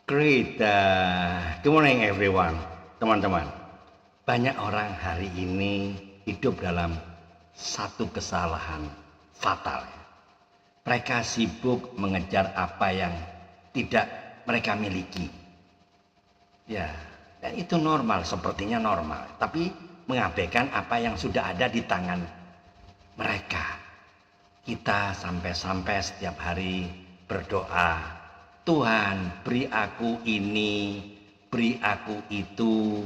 Great. Good morning everyone, teman-teman. Banyak orang hari ini hidup dalam satu kesalahan fatal. Mereka sibuk mengejar apa yang tidak mereka miliki. Ya, dan itu normal, sepertinya normal. Tapi mengabaikan apa yang sudah ada di tangan mereka. Kita sampai-sampai setiap hari berdoa, Tuhan beri aku ini, beri aku itu.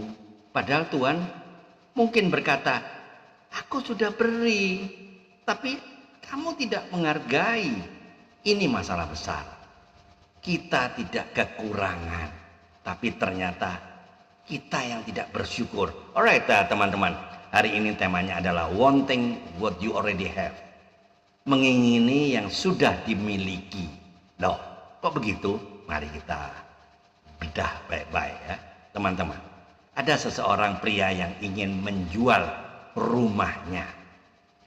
Padahal Tuhan mungkin berkata, aku sudah beri, tapi kamu tidak menghargai. Ini masalah besar. Kita tidak kekurangan, tapi ternyata kita yang tidak bersyukur. Alright, teman-teman, hari ini temanya adalah wanting what you already have. Mengingini yang sudah dimiliki. Loh, kok begitu? Mari kita bedah baik-baik ya, teman-teman. Ada seseorang pria yang ingin menjual rumahnya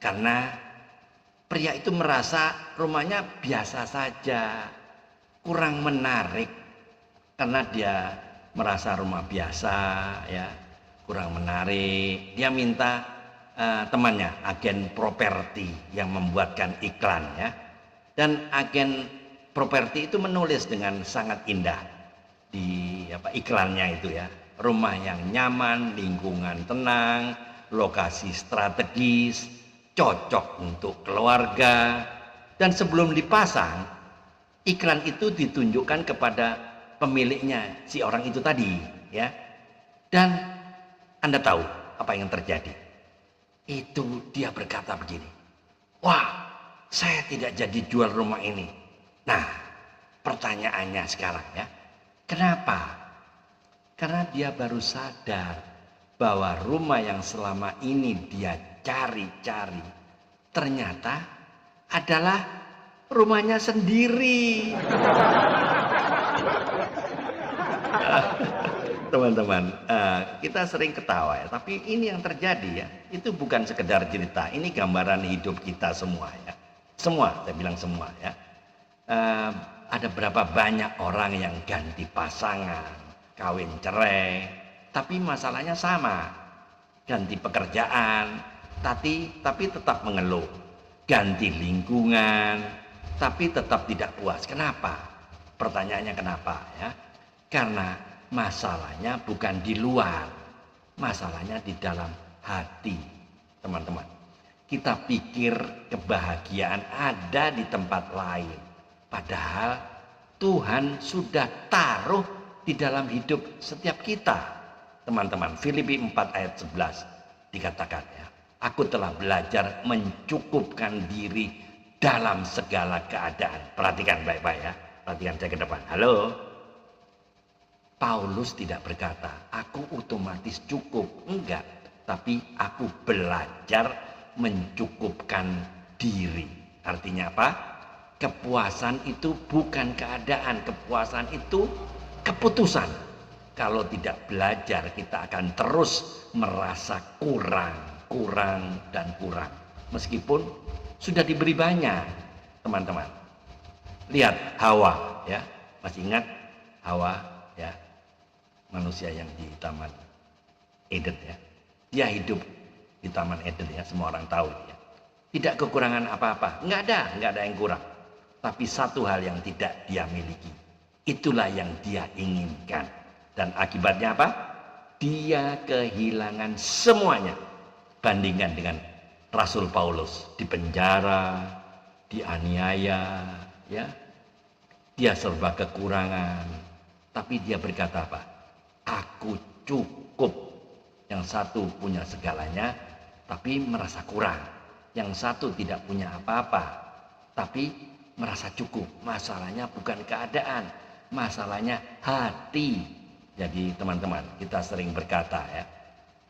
karena pria itu merasa rumahnya biasa saja, kurang menarik. Karena dia merasa rumah biasa ya, kurang menarik. Dia minta temannya, agen properti yang membuatkan iklan ya. Dan agen properti itu menulis dengan sangat indah di iklannya itu ya, rumah yang nyaman, lingkungan tenang, lokasi strategis, cocok untuk keluarga. Dan sebelum dipasang, iklan itu ditunjukkan kepada pemiliknya, si orang itu tadi ya. Dan Anda tahu apa yang terjadi? Itu dia berkata begini, wah, saya tidak jadi jual rumah ini. Nah, pertanyaannya sekarang ya, kenapa? Karena dia baru sadar bahwa rumah yang selama ini dia cari-cari ternyata adalah rumahnya sendiri. Teman-teman, kita sering ketawa ya, tapi ini yang terjadi ya, itu bukan sekedar cerita, ini gambaran hidup kita semua ya. Semua, saya bilang semua ya. Ada berapa banyak orang yang ganti pasangan, kawin cerai, tapi masalahnya sama. Ganti pekerjaan, tapi tetap mengeluh. Ganti lingkungan, tapi tetap tidak puas. Kenapa? Pertanyaannya kenapa ya? Karena masalahnya bukan di luar, masalahnya di dalam hati, teman-teman. Kita pikir kebahagiaan ada di tempat lain, padahal Tuhan sudah taruh di dalam hidup setiap kita, teman-teman. Filipi 4 ayat 11 dikatakan ya, aku telah belajar mencukupkan diri dalam segala keadaan. Perhatikan baik-baik ya, perhatikan saya ke depan. Halo. Paulus tidak berkata, aku otomatis cukup. Enggak, tapi aku belajar mencukupkan diri. Artinya apa? Kepuasan itu bukan keadaan, kepuasan itu keputusan. Kalau tidak belajar, kita akan terus merasa kurang, dan kurang. Meskipun sudah diberi banyak, teman-teman. Lihat Hawa, ya, masih ingat Hawa, ya, manusia yang di Taman Eden ya. Dia hidup di Taman Eden ya, semua orang tahu ya. Tidak kekurangan apa-apa, nggak ada yang kurang. Tapi satu hal yang tidak dia miliki, itulah yang dia inginkan. Dan akibatnya apa? Dia kehilangan semuanya. Bandingkan dengan Rasul Paulus, di penjara, dianiaya, ya. Dia serba kekurangan, tapi dia berkata apa? Aku cukup. Yang satu punya segalanya, tapi merasa kurang. Yang satu tidak punya apa-apa, tapi merasa cukup. Masalahnya bukan keadaan, masalahnya hati. Jadi teman-teman, kita sering berkata ya,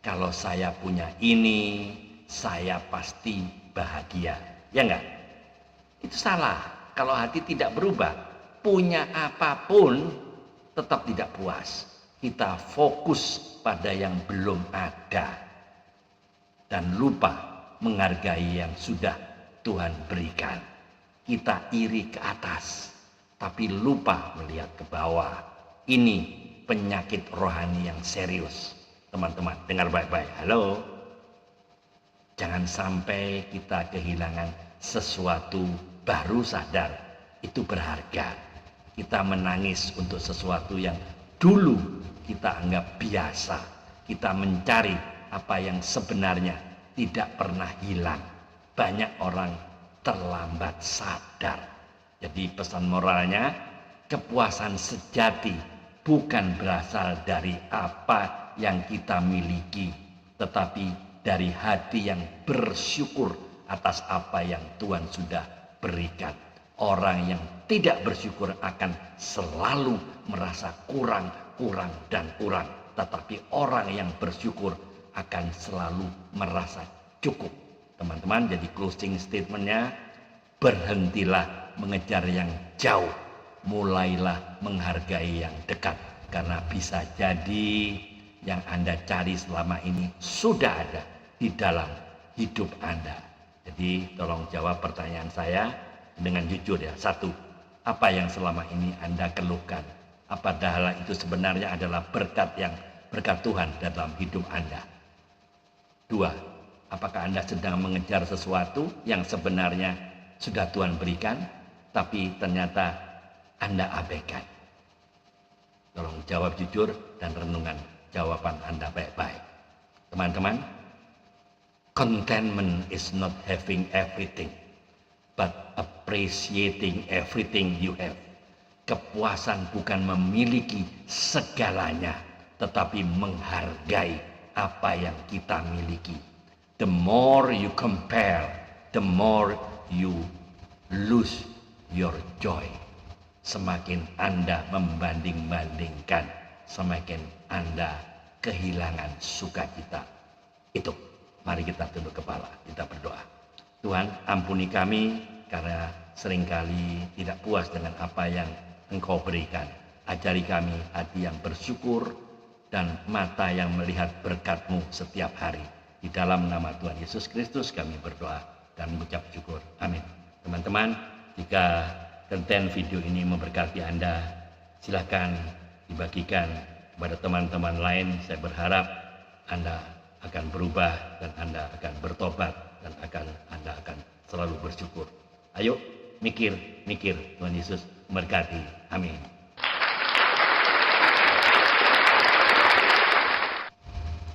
kalau saya punya ini, saya pasti bahagia. Ya enggak? Itu salah. Kalau hati tidak berubah, punya apapun tetap tidak puas. Kita fokus pada yang belum ada dan lupa menghargai yang sudah Tuhan berikan. Kita iri ke atas, tapi lupa melihat ke bawah. Ini penyakit rohani yang serius. Teman-teman, dengar baik-baik. Halo. Jangan sampai kita kehilangan sesuatu baru sadar itu berharga. Kita menangis untuk sesuatu yang dulu kita anggap biasa. Kita mencari apa yang sebenarnya tidak pernah hilang. Banyak orang terlambat sadar. Jadi pesan moralnya, kepuasan sejati bukan berasal dari apa yang kita miliki, tetapi dari hati yang bersyukur atas apa yang Tuhan sudah berikan. Orang yang tidak bersyukur akan selalu merasa kurang, dan kurang. Tetapi orang yang bersyukur akan selalu merasa cukup. Teman-teman, jadi closing statementnya, berhentilah mengejar yang jauh. Mulailah menghargai yang dekat. Karena bisa jadi yang Anda cari selama ini sudah ada di dalam hidup Anda. Jadi tolong jawab pertanyaan saya dengan jujur ya. 1. Apa yang selama ini Anda keluhkan? Apakah itu sebenarnya adalah berkat Tuhan dalam hidup Anda? 2. Apakah Anda sedang mengejar sesuatu yang sebenarnya sudah Tuhan berikan, tapi ternyata Anda abaikan? Tolong jawab jujur dan renungan jawaban Anda baik-baik. Teman-teman, contentment is not having everything, but appreciating everything you have. Kepuasan bukan memiliki segalanya, tetapi menghargai apa yang kita miliki. The more you compare, the more you lose your joy. Semakin Anda membanding-bandingkan, semakin Anda kehilangan sukacita. Itu, mari kita tunduk kepala, kita berdoa. Tuhan, ampuni kami karena seringkali tidak puas dengan apa yang Engkau berikan. Ajari kami hati yang bersyukur dan mata yang melihat berkat-Mu setiap hari. Di dalam nama Tuhan Yesus Kristus kami berdoa dan mengucap syukur. Amin. Teman-teman, jika konten video ini memberkati Anda, silakan dibagikan kepada teman-teman lain. Saya berharap Anda akan berubah dan Anda akan bertobat dan Anda akan selalu bersyukur. Ayo mikir, Tuhan Yesus memberkati. Amin.